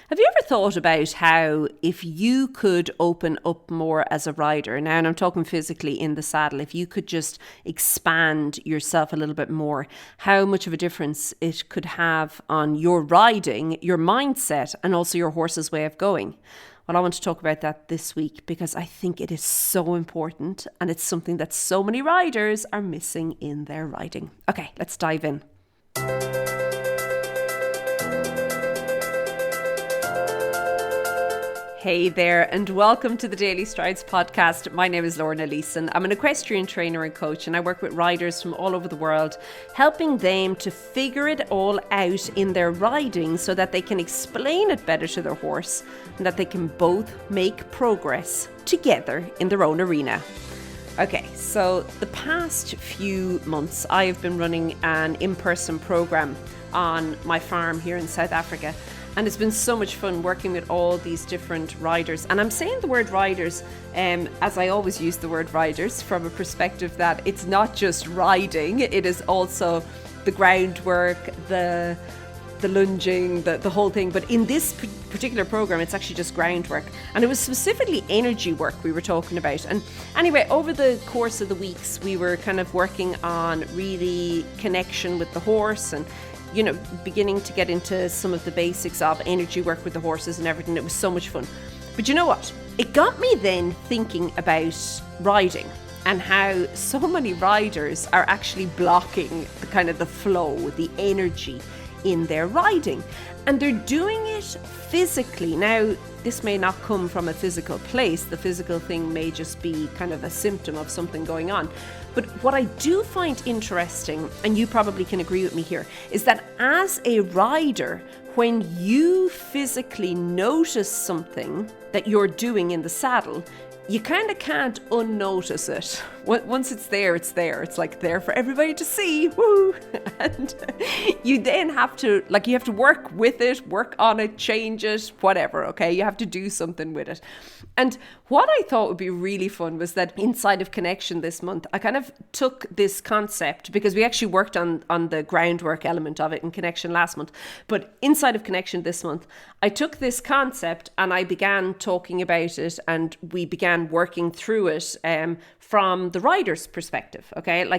Have you ever thought about how if you could open up more as a rider, now and I'm talking physically in the saddle, if you could just expand yourself a little bit more, how much of a difference it could have on your riding, your mindset, and also your horse's way of going? Well, I want to talk about that this week because I think it is so important and it's something that so many riders are missing in their riding. Okay, let's dive in. Hey there, and welcome to the Daily Strides podcast. My name is Lorna Leeson. I'm an equestrian trainer and coach, and I work with riders from all over the world, helping them to figure it all out in their riding so that they can explain it better to their horse and that they can both make progress together in their own arena. Okay, so the past few months, I have been running an in-person program on my farm here in South Africa. And it's been so much fun working with all these different riders. And I'm saying the word riders, as I always use the word riders, from a perspective that it's not just riding, it is also the groundwork, the lunging, the whole thing. But in this particular program, it's actually just groundwork. And it was specifically energy work we were talking about. And anyway, over the course of the weeks, we were kind of working on really connection with the horse and beginning to get into some of the basics of energy work with the horses and everything. It was so much fun. But you know what? It got me then thinking about riding and how so many riders are actually blocking the kind of the flow, the energy in their riding. And they're doing it physically. Now, this may not come from a physical place. The physical thing may just be kind of a symptom of something going on. But what I do find interesting, and you probably can agree with me here, is that as a rider, when you physically notice something that you're doing in the saddle, you kind of can't unnotice it. Once it's there, it's there. It's like there for everybody to see. Woo! And you then have to, you have to work with it, work on it, change it, whatever, okay? You have to do something with it. And what I thought would be really fun was that inside of Connection this month, I kind of took this concept because we actually worked on the groundwork element of it in Connection last month. But inside of Connection this month, I took this concept and I began talking about it and we began working through it from the rider's perspective, okay?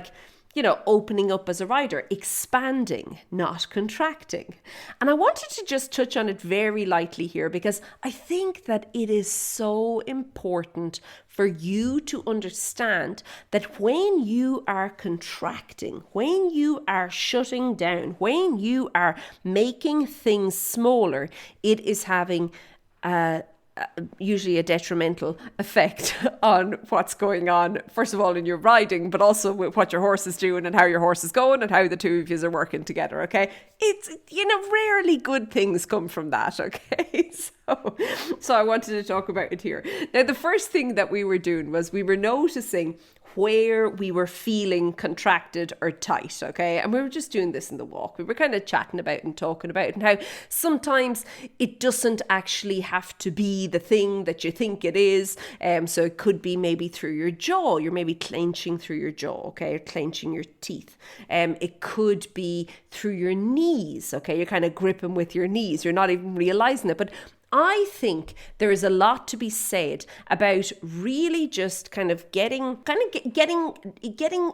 Opening up as a rider, expanding, not contracting. And I wanted to just touch on it very lightly here because I think that it is so important for you to understand that when you are contracting, when you are shutting down, when you are making things smaller, it is having usually a detrimental effect on what's going on, first of all, in your riding, but also with what your horse is doing and how your horse is going and how the two of you are working together, okay? It's, rarely good things come from that, okay? So I wanted to talk about it here. Now, the first thing that we were doing was we were noticing where we were feeling contracted or tight, okay? And we were just doing this in the walk. We were kind of chatting about and talking about it and how sometimes it doesn't actually have to be the thing that you think it is. So it could be maybe through your jaw. You're maybe clenching through your jaw, okay? Or clenching your teeth. It could be through your knees, okay? You're kind of gripping with your knees. You're not even realizing it. But I think there is a lot to be said about really just kind of getting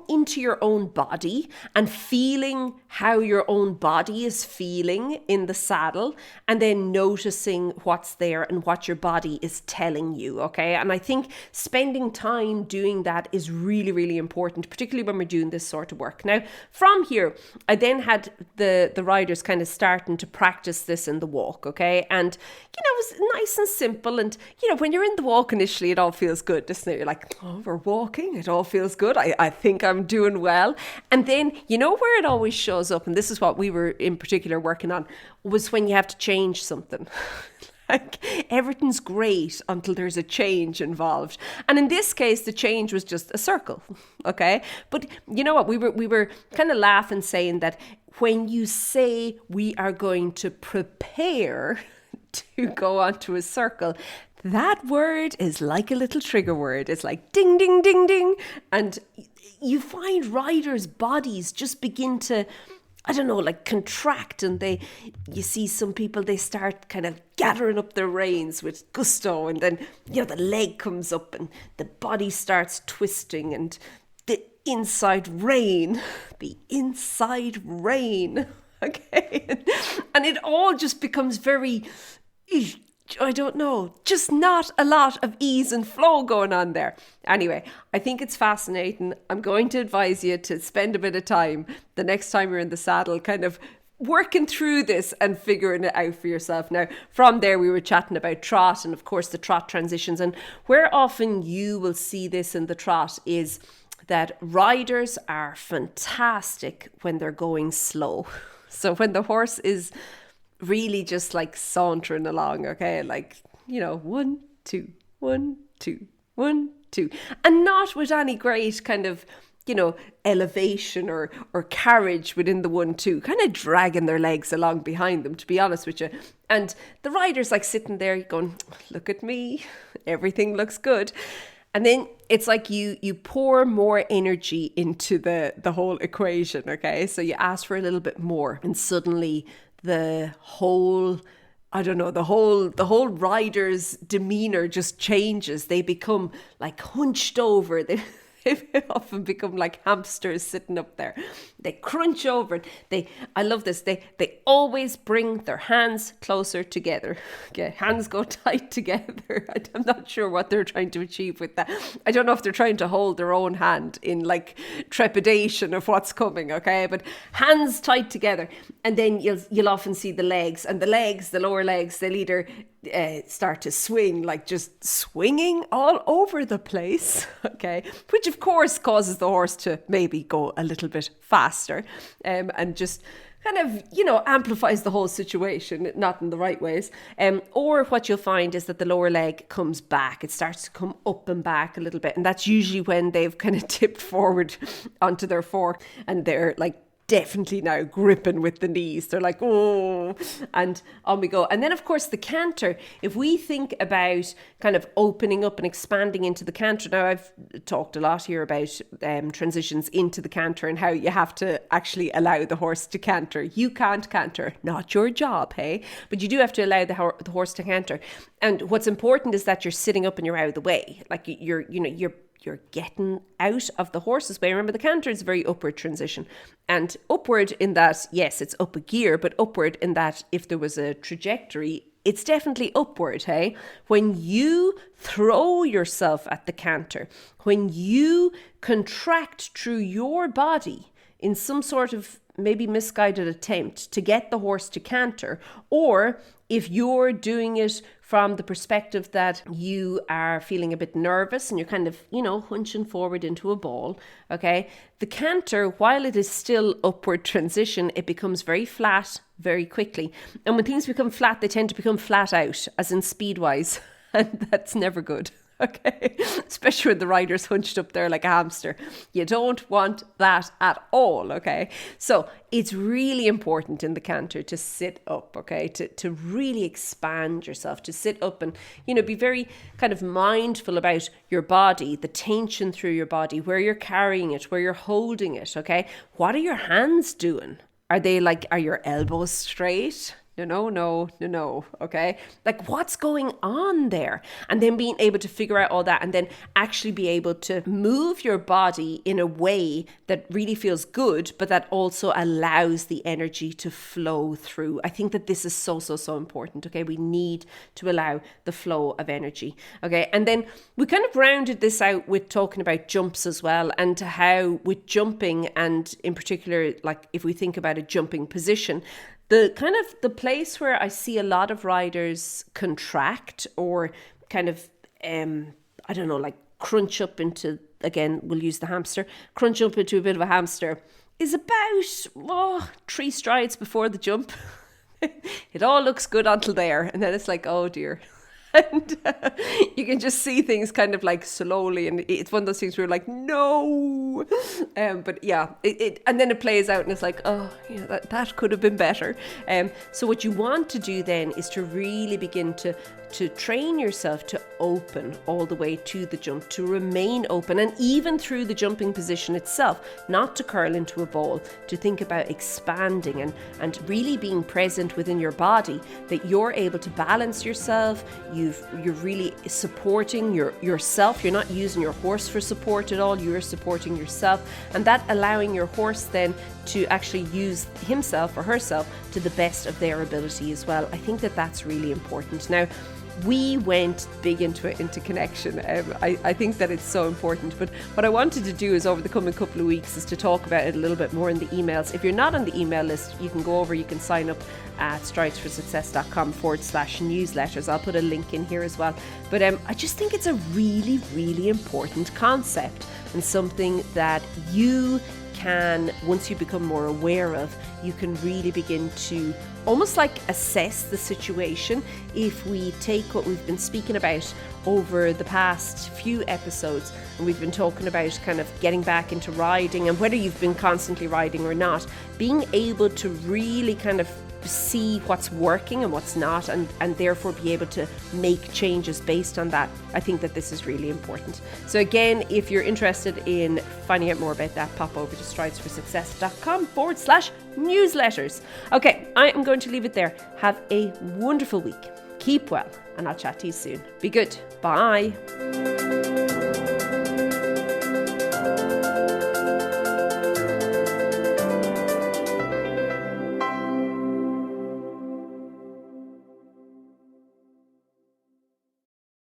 into your own body and feeling how your own body is feeling in the saddle and then noticing what's there and what your body is telling you, okay? And I think spending time doing that is really, really important, particularly when we're doing this sort of work. Now, from here, I then had the riders kind of starting to practice this in the walk, okay? And it was nice and simple. And, when you're in the walk initially, it all feels good, doesn't it? You're like, oh, we're walking. It all feels good. I think I'm doing well. And then, where it always shows up, and this is what we were in particular working on, was when you have to change something. Everything's great until there's a change involved. And in this case, the change was just a circle, okay? But you know what? We were kind of laughing, saying that when you say we are going to prepare to go onto a circle, that word is like a little trigger word. It's like ding, ding, ding, ding. And you find riders' bodies just begin to I don't know, like contract, and you see some people, they start kind of gathering up their reins with gusto, and then, the leg comes up and the body starts twisting, and the inside rain, okay? And it all just becomes very, I don't know, just not a lot of ease and flow going on there. Anyway, I think it's fascinating. I'm going to advise you to spend a bit of time the next time you're in the saddle, kind of working through this and figuring it out for yourself. Now, from there, we were chatting about trot and, of course, the trot transitions. And where often you will see this in the trot is that riders are fantastic when they're going slow. So when the horse is really just like sauntering along, okay, like, 1, 2, 1, 2, 1, 2, and not with any great kind of, elevation or carriage within the 1, 2, kind of dragging their legs along behind them, to be honest with you. And the rider's like sitting there going, look at me, everything looks good. And then it's like you pour more energy into the whole equation, okay? So you ask for a little bit more, and suddenly the whole rider's demeanor just changes. They become like hunched over. They often become like hamsters sitting up there. They crunch over. I love this. They always bring their hands closer together. Okay, hands go tight together. I'm not sure what they're trying to achieve with that. I don't know if they're trying to hold their own hand in like trepidation of what's coming. Okay, but hands tight together, and then you'll often see the legs, and the lower legs, they'll either start to swing, like just swinging all over the place. Okay, which of course causes the horse to maybe go a little bit faster, and just kind of, amplifies the whole situation, not in the right ways. Or what you'll find is that the lower leg comes back. It starts to come up and back a little bit. And that's usually when they've kind of tipped forward onto their fork, and they're like definitely now gripping with the knees. They're like, oh, and on we go. And then, of course, the canter. If we think about kind of opening up and expanding into the canter, now I've talked a lot here about transitions into the canter and how you have to actually allow the horse to canter. You can't canter, not your job, hey? But you do have to allow the horse to canter. And what's important is that you're sitting up and you're out of the way. Like you're getting out of the horse's way. Remember, the canter is a very upward transition. And upward in that, yes, it's up a gear, but upward in that if there was a trajectory, it's definitely upward, hey? When you throw yourself at the canter, when you contract through your body in some sort of maybe misguided attempt to get the horse to canter, or if you're doing it from the perspective that you are feeling a bit nervous and you're kind of, hunching forward into a ball, okay? The canter, while it is still upward transition, it becomes very flat very quickly. And when things become flat, they tend to become flat out, as in speed-wise, and that's never good. Okay, especially when the rider's hunched up there like a hamster. You don't want that at all, okay? So it's really important in the canter to sit up, okay? To really expand yourself, to sit up and, be very kind of mindful about your body, the tension through your body, where you're carrying it, where you're holding it, okay? What are your hands doing? Are your elbows straight? No, okay? Like, what's going on there? And then being able to figure out all that and then actually be able to move your body in a way that really feels good, but that also allows the energy to flow through. I think that this is so important, okay? We need to allow the flow of energy, okay? And then we kind of rounded this out with talking about jumps as well, and how with jumping, and in particular, like if we think about a jumping position, the place where I see a lot of riders contract or kind of, like crunch up into, again, we'll use the hamster, crunch up into a bit of a hamster, is about 3 strides before the jump. It all looks good until there. And then it's like, oh dear. And you can just see things kind of like slowly, and it's one of those things where you're like, no. But yeah, and then it plays out and it's like, oh, yeah, that could have been better. So what you want to do then is to really begin to train yourself to open all the way to the jump, to remain open, and even through the jumping position itself, not to curl into a ball, to think about expanding and really being present within your body, that you're able to balance yourself. You're really supporting yourself. You're not using your horse for support at all. You're supporting yourself, and that allowing your horse then to actually use himself or herself to the best of their ability as well. I think that that's really important. Now, we went big into connection. I think that it's so important. But what I wanted to do is over the coming couple of weeks is to talk about it a little bit more in the emails. If you're not on the email list, you can go over, you can sign up at stridesforsuccess.com/newsletters. I'll put a link in here as well. But I just think it's a really, really important concept, and something that you can, once you become more aware of, you can really begin to almost like assess the situation. If we take what we've been speaking about over the past few episodes, and we've been talking about kind of getting back into riding, and whether you've been constantly riding or not, being able to really kind of see what's working and what's not, and therefore be able to make changes based on that. I think that this is really important. So again, if you're interested in finding out more about that, pop over to stridesforsuccess.com/newsletters. Okay, I am going to leave it there. Have a wonderful week. Keep well, and I'll chat to you soon. Be good. Bye.